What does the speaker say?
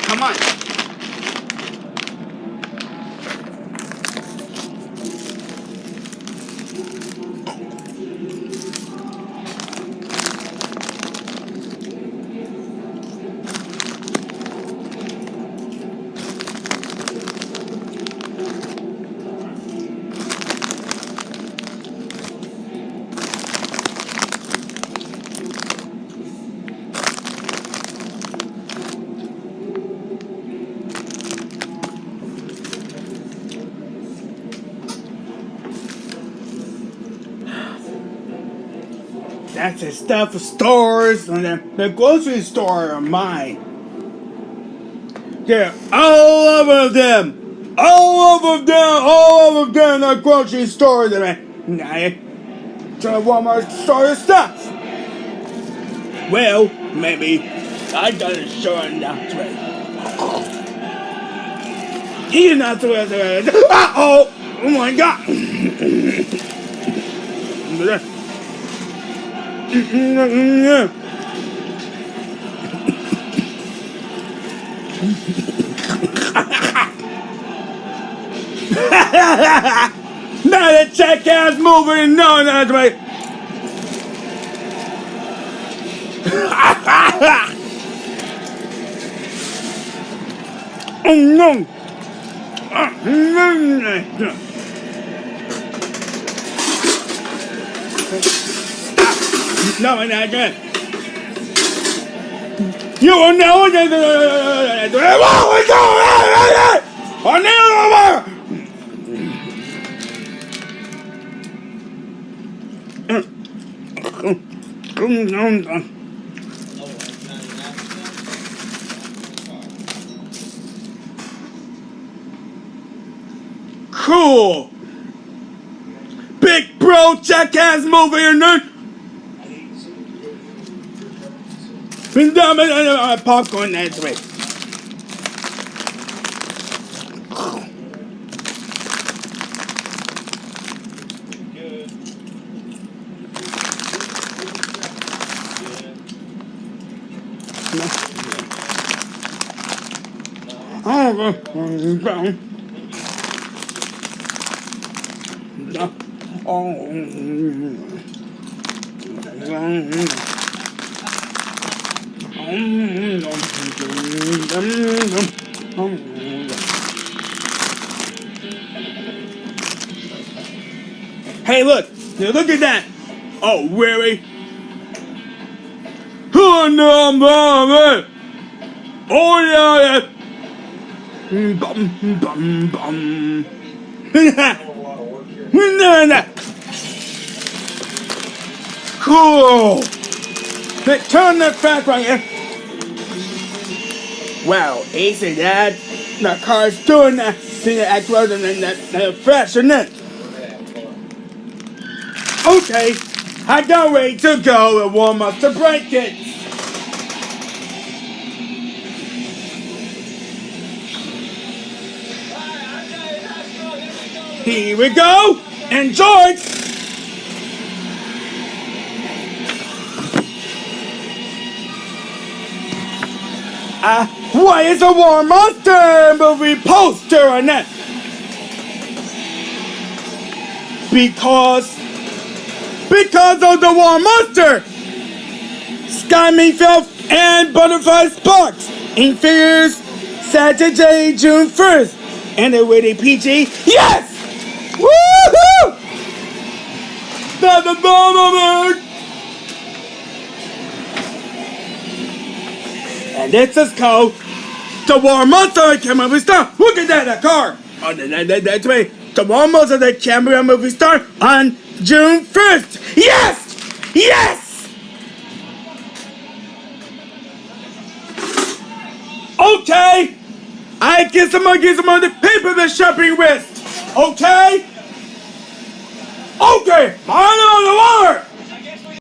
Come on. That's the stuff of stores and the grocery store are mine. Yeah, all of them. All of them, the grocery stores. The Walmart store stuff. Well, maybe I gotta show announcement. He's not the way. Oh my god. Now the jackass moving, no, that's right. Oh no. No, I'm not good. You will know that. Cool. Big bro, jackass movie, you know. Popcorn that way. Hey, look at that. Oh, really? Oh, no, mama. Oh, yeah. Bum, bum, bum. Cool. Let's turn that back right here. Wow, easy, Dad. The car's doing that. See the acronym and that fresh, isn't it? Okay, I got ready to go and warm up to break it. Here we go. Enjoy. Why is a War Monster movie poster on that? Because of the War Monster! Sky Mayfield and Butterfly Sparks in figures Saturday, June 1st. And a rated PG. Yes! Woohoo! That's the bomb. And this is called the War Monster Camera Movie Star. Look at that car. Oh, that's me. The War Monster the Camera Movie Star on June 1st. Yes! Yes! Okay. I get some of the paper the shopping list. Okay? Okay. On the water.